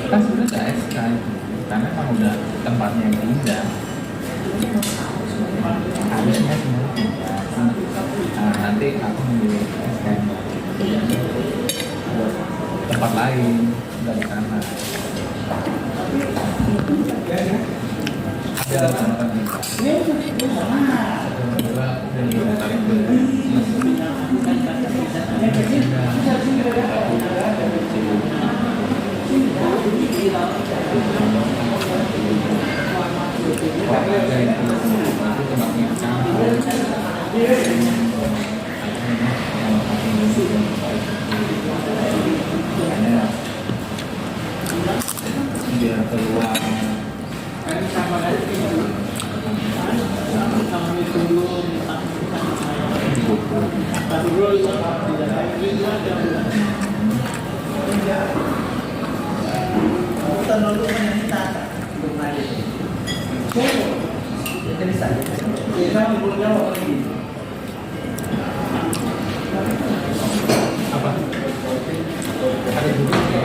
Kan sebenarnya nggak SK itu, karena emang udah tempatnya yang pindah. Harusnya sebenarnya pindah. Nah, nanti aku memilih SK buat tempat lain dari sana. Ada orang kita. Kedua dari tarik biar keluar apa? Ada juga ya?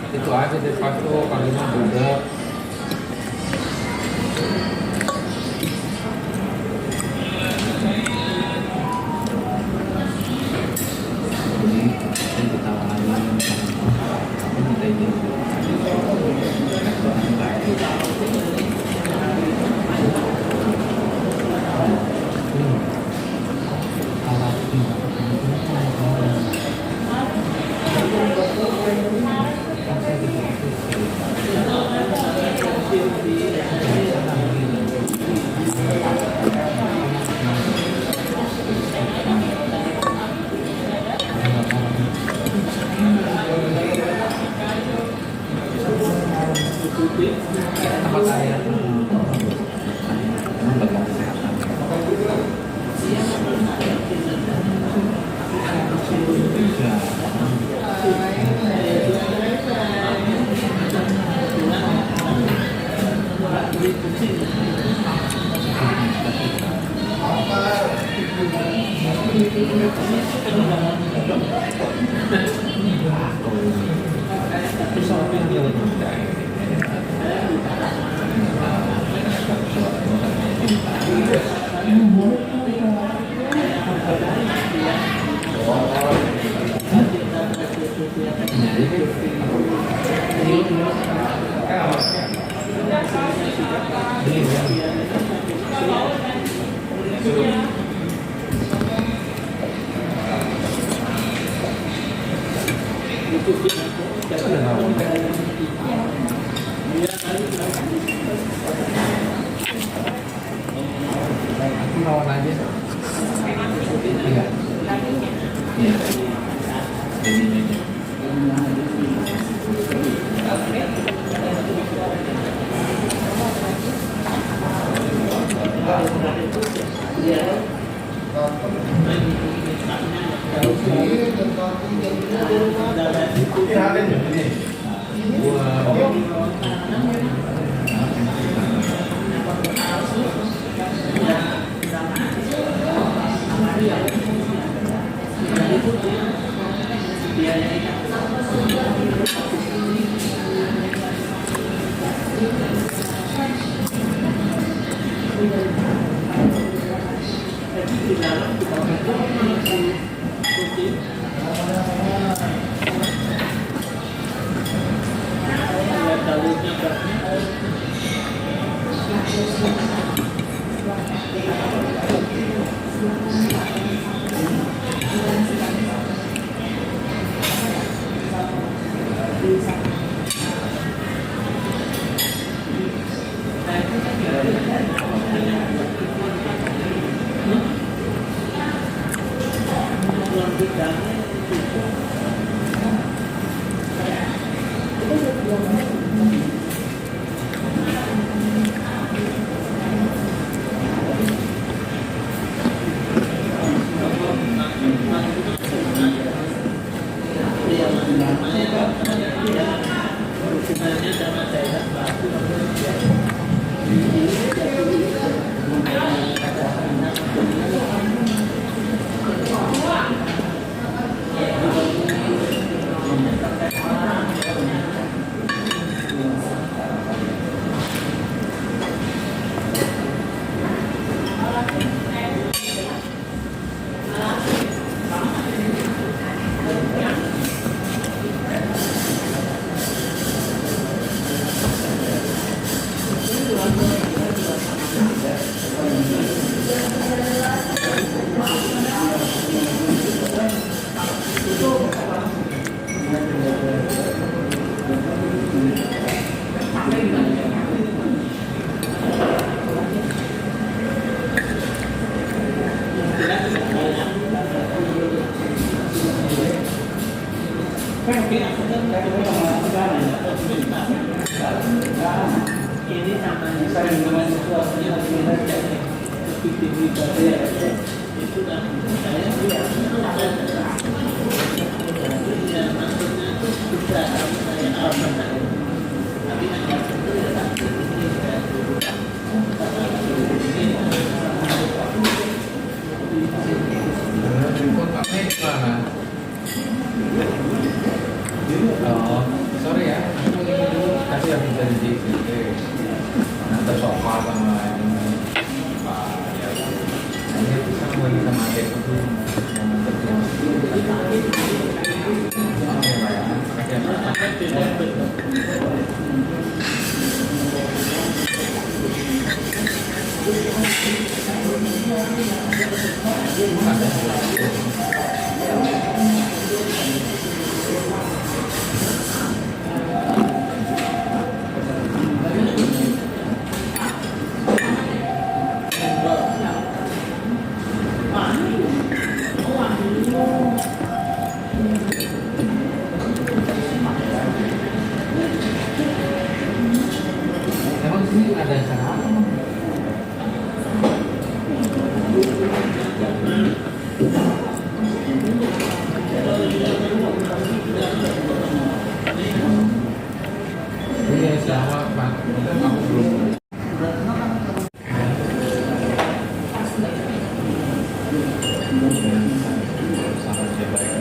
Itu aja deh Pasto, kalinya juga. Tempat saya lembaga kesehatan. Lawan aja. Iya. Iya. Jadinya. Oh, sorry ya, aku ini dulu kasih habis dari JCT. Nanti sofa sama ini Pak ya. Ini sama lagi sama adik itu yang kerja. Oke Pak ya, makasih ya Emang sini ada acara apa? Iya, sama Pak. Aku belum. Sama siapa ya?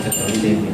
Seperti ini.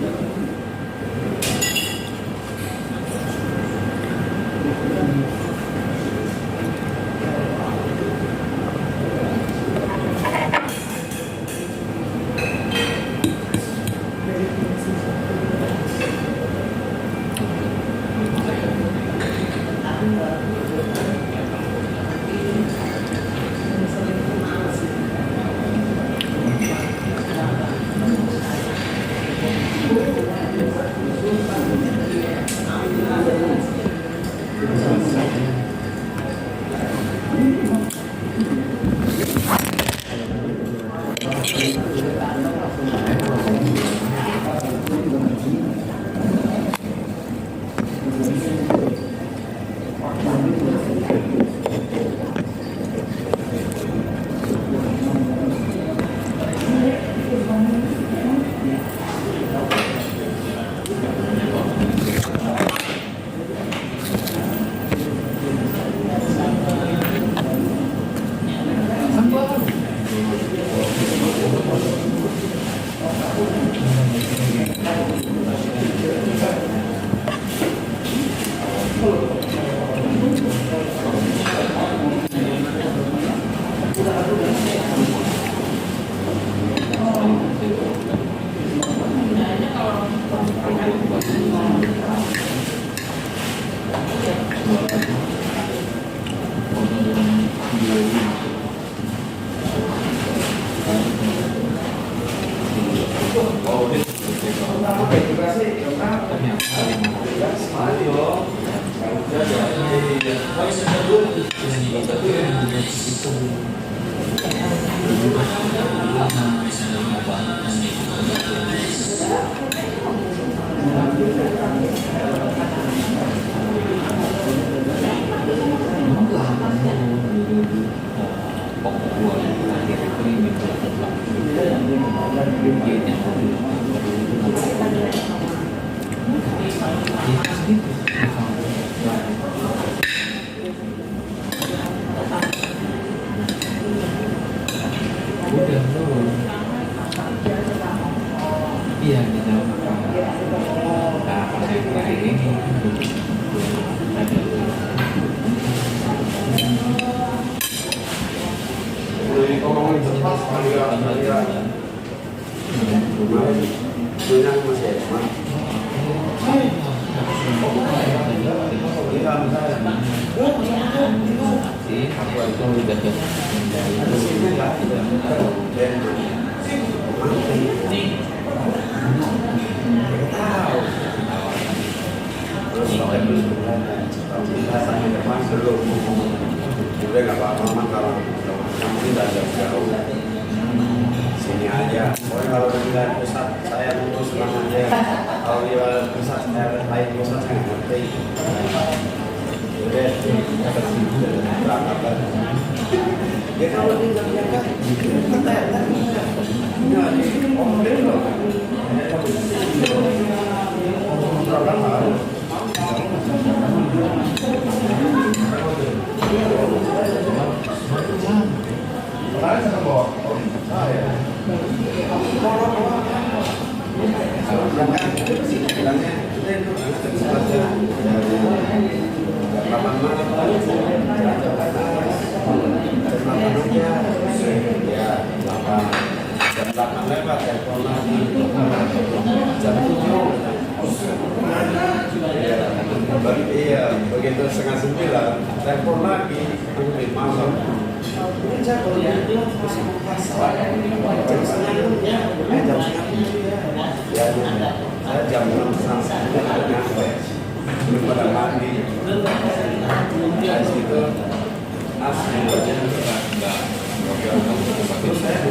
Iya, di dalam nah, pas yang terakhir ini aku itu udah udah nggak apa-apa kalau kamu tidak jauh-jauh sini aja. Pokoknya kalau bilang pusat saya lulus senang aja. Kalau dia pusat saya lain pusat saya nggak ngerti. Udah berangkat. Ya kalau dia biarkan kita ya kan nggak di omongin loh. Orang baru. Iya, begitu setengah 9, telepon lagi, di malam. Ini saya kalau dia saya jam 6 sampai belum pada mandi. Di situ asli terus saya